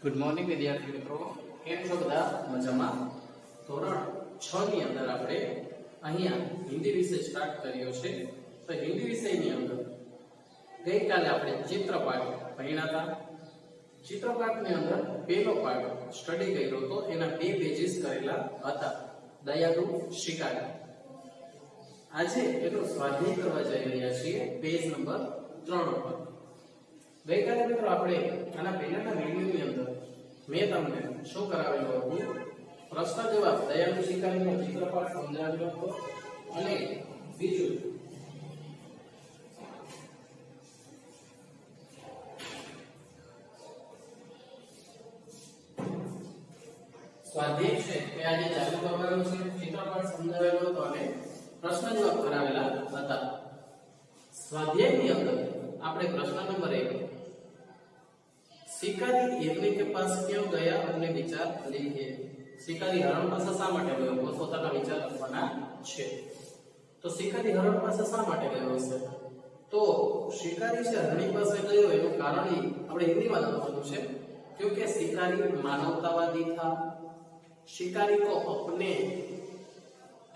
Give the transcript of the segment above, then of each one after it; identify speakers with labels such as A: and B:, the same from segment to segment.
A: Good morning विद्यार्थी मित्रों, केम छो बधा मजामां? ધોરણ 6 ની અંદર આપણે અહીંયા હિન્દી વિષય સ્ટાર્ટ કર્યો છે। તો હિન્દી વિષયની અંદર ગઈકાલે આપણે ચિત્રપાઠ ભણ્યા હતા। ચિત્રપાઠની અંદર પહેલો પાઠ સ્ટડી કર્યો તો એના બે પેજીસ કરેલા હતા, દયાળુ શિકારી। આજે એનો સ્વાધ્યાય કરવા જઈ રહ્યા છીએ પેજ નંબર 3 પર। ગઈકાલે મિત્રો આપણે આના પહેલાના વિડિયોની અંદર મેં તમને શું કરાવેલું હતું, પ્રશ્ન જવાબ દયાળુ શિકારીનો ચિત્રપાઠ સમજાવ્યો હતો અને બીજું સ્વાધ્યાય છે એ આજે ચાલુ કરવાનો છે। ચિત્રપાઠ સમજાવેલો હતો અને પ્રશ્ન જવાબ કરાવેલા હતા। स्वाध्याय अंदर आपने प्रश्न नंबर 1, शिकारी हिरनी के पास क्यों गया, अपने विचार लिखिए। शिकारी हरण पास शा माटे गयो, पोताना विचार लखवाना छे। तो शिकारी हरण पास शा माटे गयो हशे? तो शिकारी से हरणी पास गयो एनु कारण आपणे हिंदी में लखवानुं छे, क्योंकि शिकारी मानवतावादी था। शिकारी को अपने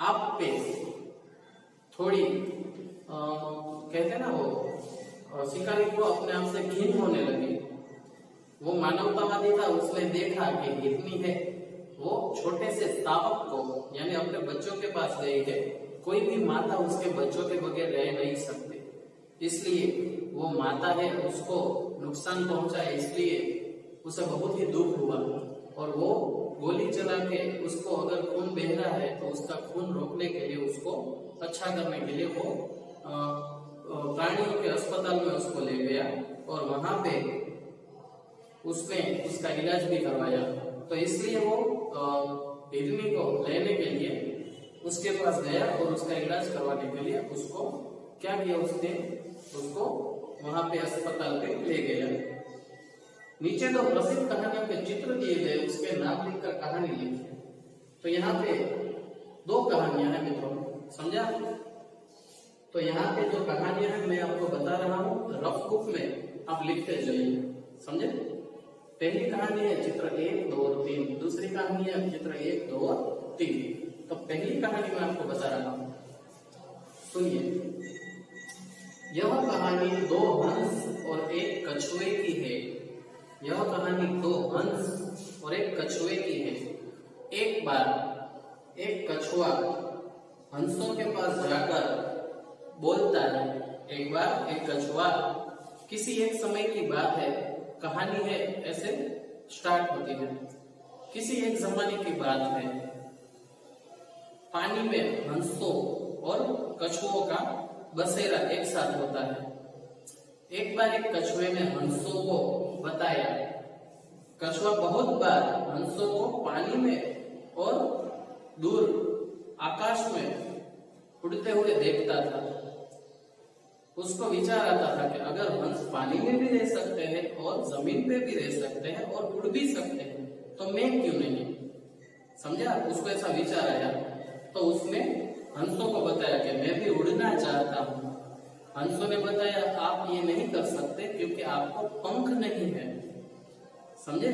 A: आप पे थोड़ी कहते हैं ना, वो शिकारी को अपने आप से घिन होने लगी। वो मानवतावादी था, उसने देखा कि हिरनी है वो छोटे से शावक को यानी अपने बच्चों के पास गई है। कोई भी माता उसके बच्चों के बगैर रह नहीं सकती, इसलिए वो माता है उसको नुकसान पहुंचा, इसलिए उसे बहुत ही दुख हुआ और वो गोली चला के उसको, अगर खून बह रहा है तो उसका खून रोकने के लिए, उसको अच्छा करने के लिए वो प्राणियों के अस्पताल में उसको ले गया और वहां पे उसने उसका इलाज भी करवाया। तो इसलिए वो हिरनी को लेने के लिए उसके पास गया और उसका इलाज करवाने के लिए उसको क्या किया, उसने उसको वहां पे अस्पताल पे ले गया। नीचे तो प्रसिद्ध कहानियों के चित्र दिए गए, उसके नाम लिखकर कहानी लिखिए। तो यहाँ पे दो कहानियां हैं मित्रों, समझा? तो यहाँ पे जो कहानियां हैं मैं आपको बता रहा हूँ, रफ बुक में आप लिखते जाइए, समझे? पहली कहानी है चित्र 1, 2 और 3, दूसरी कहानी है चित्र 1, 2 और 3। तो पहली कहानी मैं आपको बता रहा हूँ, सुनिए। यह कहानी 2 हंस और 1 कछुए की है। यह कहानी 2 हंस और 1 कछुए की है। एक बार एक कछुआ हंसों के पास जाकर बोलता है। एक बार एक कछुआ, किसी एक समय की बात है, कहानी है ऐसे स्टार्ट होती है। किसी एक जमाने की बात है, पानी में हंसों और कछुओं का बसेरा एक साथ होता है। एक बार एक कछुए ने हंसों को बताया। कछुआ बहुत बार हंसों को पानी में और दूर आकाश में उड़ते हुए देखता था। उसको विचार आता था कि अगर हंस पानी में भी रह सकते हैं और जमीन पे भी रह सकते हैं और उड़ भी सकते हैं, तो मैं क्यों नहीं? समझा? उसको ऐसा विचार आया तो उसने हंसों को बताया कि मैं भी उड़ना चाहता हूँ। हंसों ने बताया आप ये नहीं कर सकते क्योंकि आपको पंख नहीं है। समझे?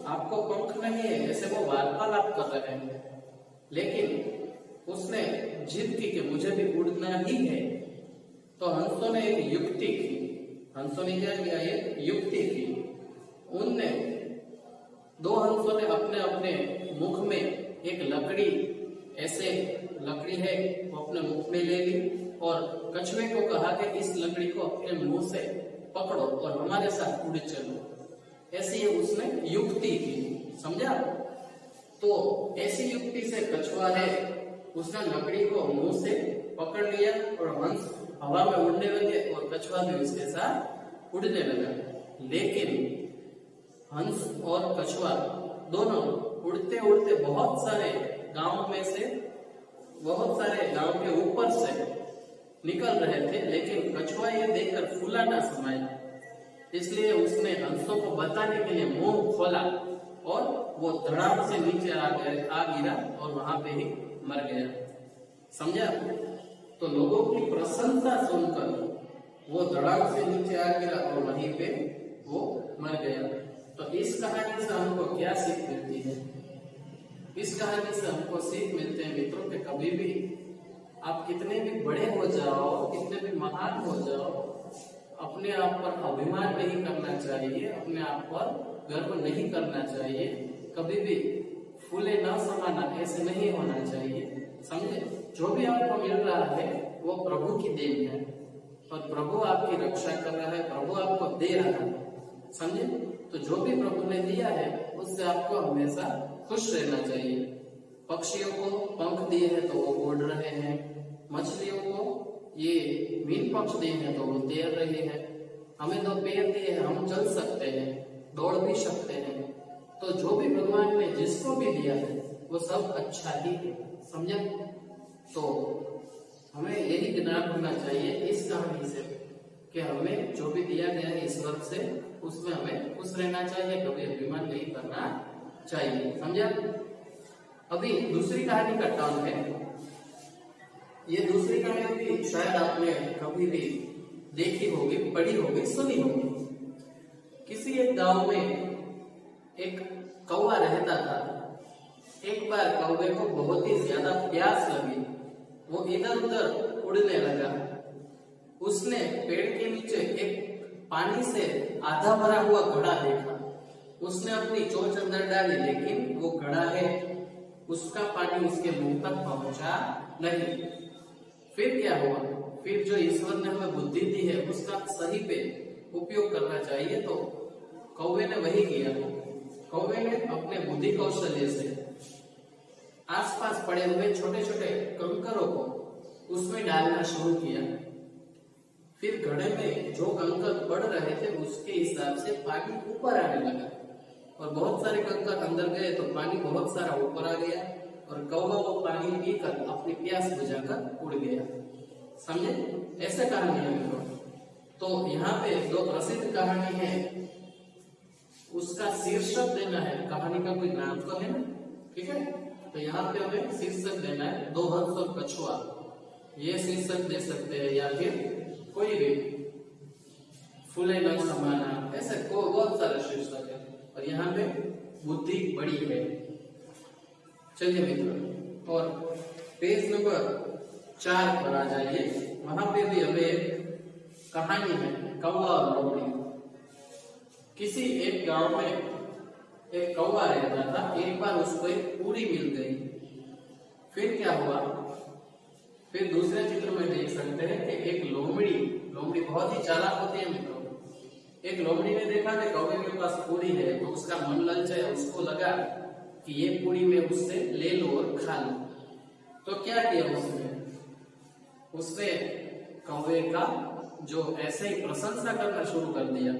A: आपको पंख नहीं है, ऐसे वो वार्तालाप कर रहे हैं। लेकिन उसने जिद की कि मुझे भी उड़ना ही है। तो हंसों ने एक युक्ति की। हंसों ने क्या किया? एक युक्ति की। उनने 2 हंसों ने अपने अपने मुख में एक लकड़ी, ऐसे लकड़ी है वो अपने मुख में ले ली और कछुए को कहा कि इस लकड़ी को अपने मुंह से पकड़ो और हमारे साथ उड़ चलो। ऐसी उसने युक्ति की, समझा? तो ऐसी युक्ति से कछुआ है, उसने लकड़ी को मुंह से पकड़ लिया और हंस हवा में उड़ने लगे और कछुआ भी उसके साथ उड़ने लगा। लेकिन हंस और कछुआ दोनों उड़ते उड़ते बहुत सारे गांव में से, बहुत सारे गांव के ऊपर से निकल रहे थे, लेकिन कछुआ ये देखकर फूला ना समाया, इसलिए उसने हंसों को बताने के लिए मुंह खोला और वो धड़ाम से नीचे आ गिरा और वहां पे ही मर गया। समझा? तो लोगों की प्रशंसा सुनकर वो धड़ाम से नीचे आ गिरा और वहीं पे वो मर गया। तो इस कहानी से हमको क्या सीख मिलती है? इस कहानी से हमको सीख मिलते हैं मित्रों कि कभी भी आप कितने भी बड़े हो जाओ, कितने भी महान हो जाओ, अपने आप पर अभिमान नहीं करना चाहिए, अपने आप पर गर्व नहीं करना चाहिए, कभी भी फूले न समाना ऐसे नहीं होना चाहिए। समझे? जो भी आपको मिल रहा है वो प्रभु की देन है और प्रभु आपकी रक्षा कर रहा है, प्रभु आपको दे रहा है। समझे? तो जो भी प्रभु ने दिया है उससे आपको हमेशा खुश रहना चाहिए। पक्षियों को पंख दिए हैं तो वो उड़ रहे हैं, मछलियों को ये मीन पक्ष दिए हैं तो वो तैर रही है, हमें 2 पैर दिए हैं, हम चल सकते हैं, दौड़ भी सकते हैं। तो जो भी भगवान ने जिसको भी दिया है वो सब अच्छा ही है। समझा? तो हमें यही ज्ञान होना चाहिए इस कहानी से कि हमें जो भी दिया गया है ईश्वर से उसमें हमें खुश रहना चाहिए, कभी अभिमान नहीं करना चाहिए। समझा? अभी दूसरी कहानी का टर्न है। ये दूसरी कहानी भी शायद आपने कभी भी देखी होगी, पढ़ी होगी, सुनी होगी। किसी एक गांव में एक कौवा रहता था। एक बार कौवे को बहुत ही ज्यादा प्यास लगी, वो इधर उधर उड़ने लगा। उसने पेड़ के नीचे एक पानी से आधा भरा हुआ घड़ा देखा। उसने अपनी चोंच अंदर डाली, लेकिन वो घड़ा है, उसका पानी उसके मुंह तक पहुंचा नहीं। फिर क्या हुआ? फिर जो ईश्वर ने हमें बुद्धि दी है उसका सही पे उपयोग करना चाहिए। तो कौवे ने वही किया। कौवे ने अपने बुद्धि कौशल्य से आसपास पड़े हुए छोटे छोटे कंकरों को उसमें डालना शुरू किया। फिर घड़े में जो कंकर पड़ रहे थे उसके हिसाब से पानी ऊपर आने लगा और बहुत सारे कंकर अंदर गए तो पानी बहुत सारा ऊपर आ गया और कौवा वो पानी पीकर अपनी प्यास बुझाकर उड़ गया। समझे? ऐसे कहानी है। तो यहाँ पे 2 प्रसिद्ध कहानी है, उसका शीर्षक देना है। कहानी का कोई नाम तो है ना, ठीक है? तो यहाँ पे हमें शीर्षक देना है 2 हंस और कछुआ। ये शीर्षक दे सकते हैं या फिर कोई भी फूले न समाना, ऐसे को बहुत सारे शीर्षक है। और यहाँ पे बुद्धि बड़ी है। चलिए मित्रों, और पेज नंबर 4 पर आ जाइए। वहां पे भी हमें कहानी है कौवा और लोमड़ी। किसी एक गांव में एक कौवा रहता था। एक बार उसको एक पूरी मिल गई। फिर क्या हुआ? फिर दूसरे चित्र में देख सकते हैं कि एक लोमड़ी बहुत ही चालाक होती है मित्रों। एक लोमड़ी ने देखा कि कौवे के पास पूरी है तो उसका मन ललचाया, उसको लगा कि ये पूरी मैं उससे ले लो और खा लो। तो क्या किया उसने कौवे का जो ऐसे ही प्रशंसा करना शुरू कर दिया।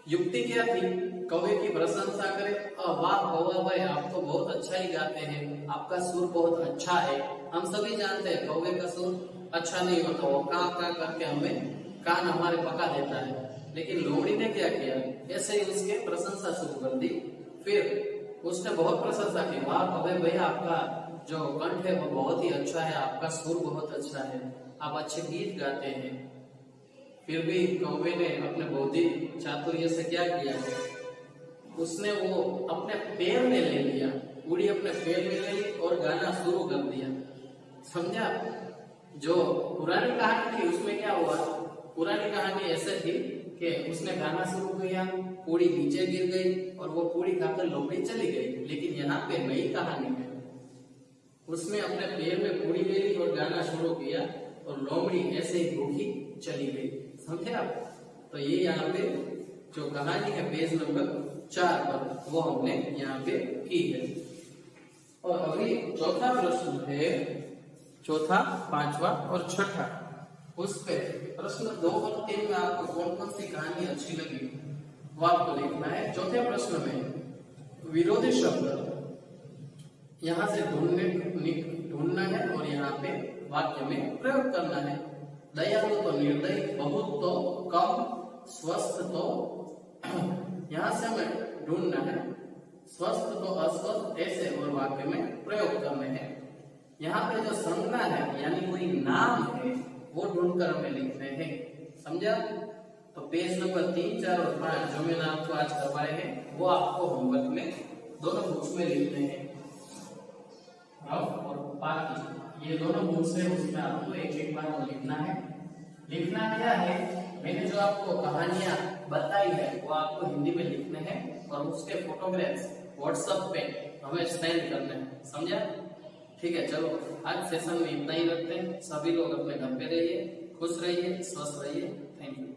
A: युक्ति क्या थी? कौवे की प्रशंसा करे, वाह कौवा भाई आप तो बहुत अच्छा ही गाते हैं, आपका सुर बहुत अच्छा है। हम सभी जानते हैं कौवे का सुर अच्छा नहीं होता, वो का करके हमें कान हमारे पका देता है। लेकिन लोमड़ी ने क्या किया? ऐसे ही उसके प्रशंसा शुरू कर दी। फिर उसने बहुत प्रशंसा की, वाह कौवे भैया आपका जो कंठ है वो बहुत ही अच्छा है, आपका सुर बहुत अच्छा है, आप अच्छे गीत गाते हैं। फिर भी कौवे ने अपने बौद्धिक चातुर्य से क्या किया? उसने वो अपने पैर में ले लिया, पूरी अपने पैर में ले ली और गाना शुरू कर दिया। समझा? जो पुरानी कहानी थी उसमें क्या हुआ? पुरानी कहानी ऐसे थी कि उसने गाना शुरू किया, पूरी नीचे गिर गई और वो पूरी खाकर लोमड़ी चली गई। लेकिन यहाँ पे नई कहानी है, उसने अपने पैर में पूरी ले ली और गाना शुरू किया और लोमड़ी ऐसे ही भूखी चली गई। समझे आप? तो ये यहाँ पे जो कहानी है पेज नंबर 4 पर वो हमने यहाँ पे की है। और अभी चौथा प्रश्न है, चौथा, पांचवा और छठा, उस पे प्रश्न 2 और 3 में आपको कौन कौन सी कहानी अच्छी लगी वो आपको लिखना है। चौथे प्रश्न में विरोधी शब्द यहाँ से ढूंढना है और यहाँ पे वाक्य में प्रयोग करना है। दयालु तो निर्दयी, बहुत तो कम, स्वस्थ तो यहाँ से हमें ढूंढना है, स्वस्थ तो अस्वस्थ, ऐसे और वाक्य में प्रयोग करने हैं। यहाँ पे जो संज्ञा है यानी कोई नाम है वो ढूंढकर हमें लिखने हैं। समझा? तो पेज नंबर 3, 4 और 5 जो मैंने आपको आज करवाए हैं वो आपको होमवर्क में दोनों बुक्स में लिखने हैं। और बाकी ये दोनों बुक्स है उसमें आपको एक एक बार वो लिखना है। लिखना क्या है, मैंने जो आपको कहानियां बताई है वो आपको हिंदी में लिखने हैं और उसके फोटोग्राफ्स व्हाट्सएप पे हमें सेंड करने हैं, समझा? ठीक है, चलो आज सेशन में इतना ही रखते हैं। सभी लोग अपने घर पे रहिए, खुश रहिए, स्वस्थ रहिए। Thank you.